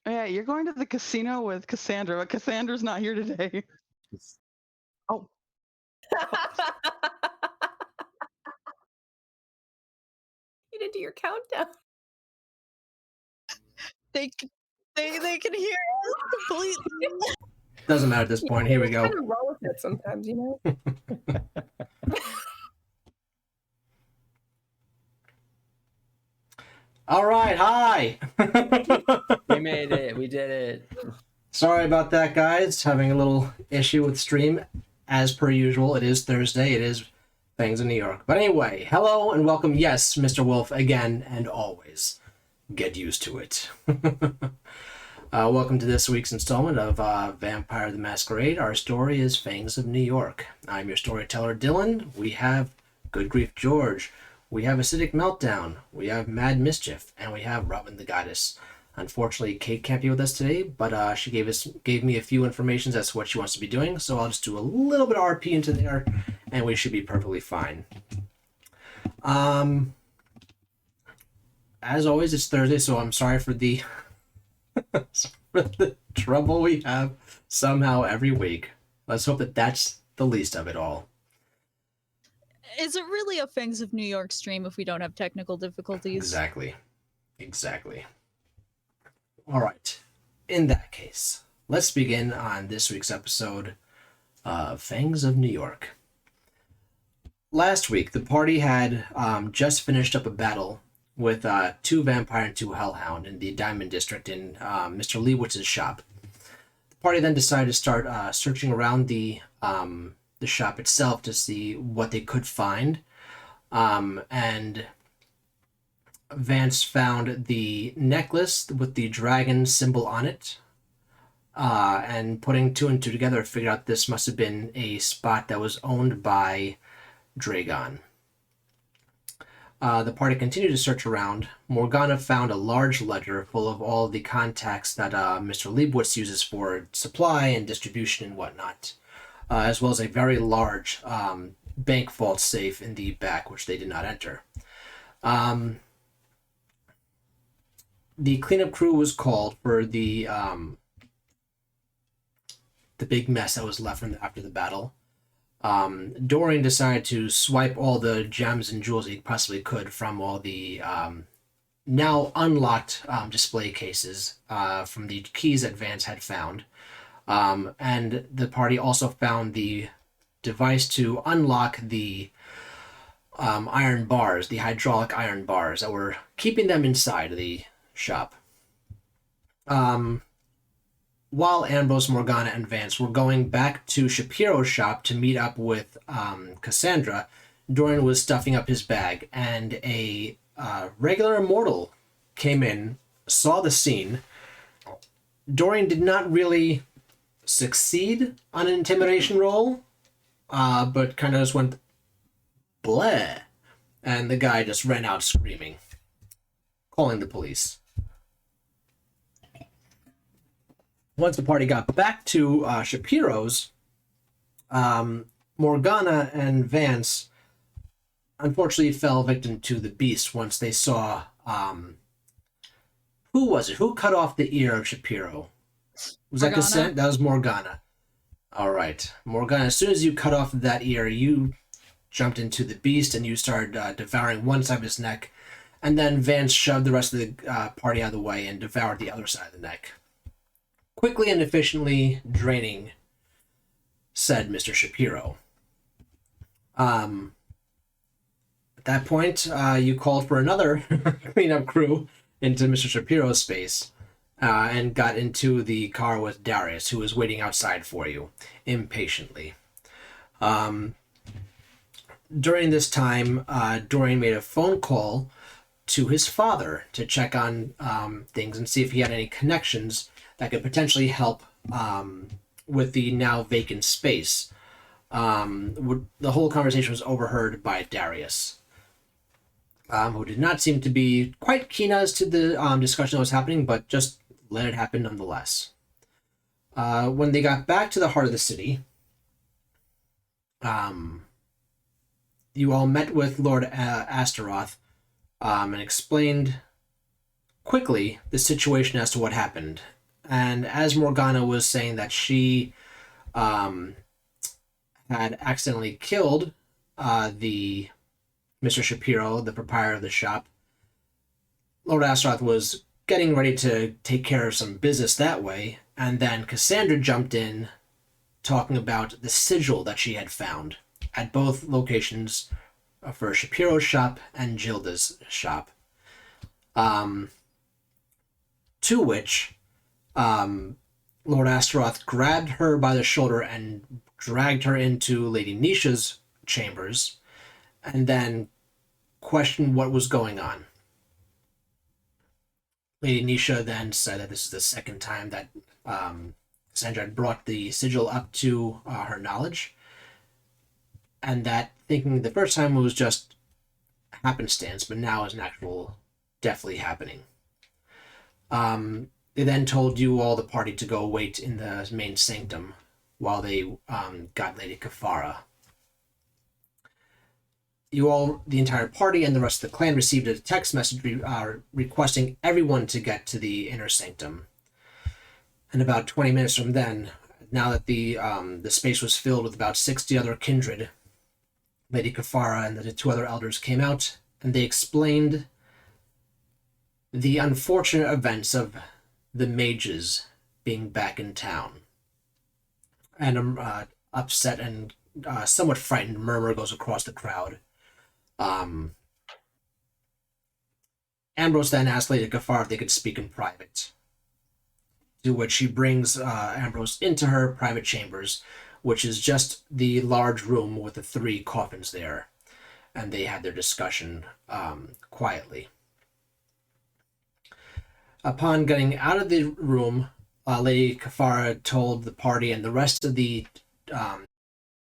Oh, yeah, you're going to the casino with Cassandra, but Cassandra's not here today. Oh, You didn't do your countdown. They c they can hear us completely. Doesn't matter at this Yeah, point. you Here we just go. kinda roll with it sometimes, you know? All right, hi. We made it. We did it. Sorry about that, guys. Having a little issue with stream. As per usual, it is Thursday. It is Fangs of New York. But anyway, hello and welcome. Yes, Mr. Wolf, again and always. Get used to it. Welcome to this week's installment of Vampire the Masquerade. Our story is Fangs of New York. I'm your storyteller, Dylan. We have Good Grief George. We have Acidic Meltdown. We have Mad Mischief. And we have Robin the Goddess. Unfortunately, Kate can't be with us today, but she gave me a few informations as to what she wants to be doing, so I'll just do a little bit of RP into there, and we should be perfectly fine. As always, it's Thursday, so I'm sorry for the for the trouble we have somehow every week. Let's hope that that's the least of it all. Is it really a Fangs of New York stream if we don't have technical difficulties? Exactly. All right. In that case, let's begin on this week's episode of Fangs of New York. Last week, the party had just finished up a battle with 2 vampire and 2 hellhound in the Diamond District in Mr. Leewitz's shop. The party then decided to start searching around the shop itself to see what they could find. And Vance found the necklace with the dragon symbol on it. And putting 2 and 2 together, figured out this must have been a spot that was owned by Dragon. The party continued to search around. Morgana found a large ledger full of all of the contacts that Mr. Leibowitz uses for supply and distribution and whatnot, as well as a very large bank vault safe in the back, which they did not enter. The cleanup crew was called for the big mess that was left after the battle. Dorian decided to swipe all the gems and jewels he possibly could from all the now unlocked display cases from the keys that Vance had found. And the party also found the device to unlock the iron bars, the hydraulic iron bars that were keeping them inside the shop. While Ambrose, Morgana, and Vance were going back to Shapiro's shop to meet up with Cassandra, Dorian was stuffing up his bag, and a regular immortal came in, saw the scene. Dorian did not really succeed on an intimidation roll, but kind of just went, bleh, and the guy just ran out screaming, calling the police. Once the party got back to Shapiro's, Morgana and Vance unfortunately fell victim to the beast once they saw who was it? Who cut off the ear of Shapiro? Was that Cassandra? That was Morgana. All right, Morgana. As soon as you cut off that ear, you jumped into the beast and you started devouring one side of his neck, and then Vance shoved the rest of the party out of the way and devoured the other side of the neck. Quickly and efficiently draining said Mr. Shapiro. At that point, you called for another cleanup crew into Mr. Shapiro's space and got into the car with Darius, who was waiting outside for you, impatiently. During this time, Dorian made a phone call to his father to check on things and see if he had any connections that could potentially help with the now vacant space. The whole conversation was overheard by Darius, who did not seem to be quite keen as to the discussion that was happening, but just let it happen nonetheless. When they got back to the heart of the city, you all met with Lord Astaroth and explained quickly the situation as to what happened. And as Morgana was saying that she had accidentally killed the Mr. Shapiro, the proprietor of the shop, Lord Astaroth was getting ready to take care of some business that way, and then Cassandra jumped in talking about the sigil that she had found at both locations for Shapiro's shop and Gilda's shop. To which Lord Astaroth grabbed her by the shoulder and dragged her into Lady Nisha's chambers, and then questioned what was going on. Lady Nisha then said that this is the second time that Cassandra had brought the sigil up to her knowledge, and that thinking the first time it was just happenstance, but now is an actual definitely happening. They then told you all, the party, to go wait in the main sanctum while they got Lady Kafara. You all, the entire party and the rest of the clan, received a text message requesting everyone to get to the inner sanctum. And about 20 minutes from then, now that the space was filled with about 60 other kindred, Lady Kafara and the two other elders came out, and they explained the unfortunate events of the mages being back in town. And upset and somewhat frightened murmur goes across the crowd. Ambrose then asked Lady Kafar if they could speak in private, to which she brings Ambrose into her private chambers, which is just the large room with the 3 coffins there, and they had their discussion quietly. Upon getting out of the room, Lady Kafara told the party and the rest of the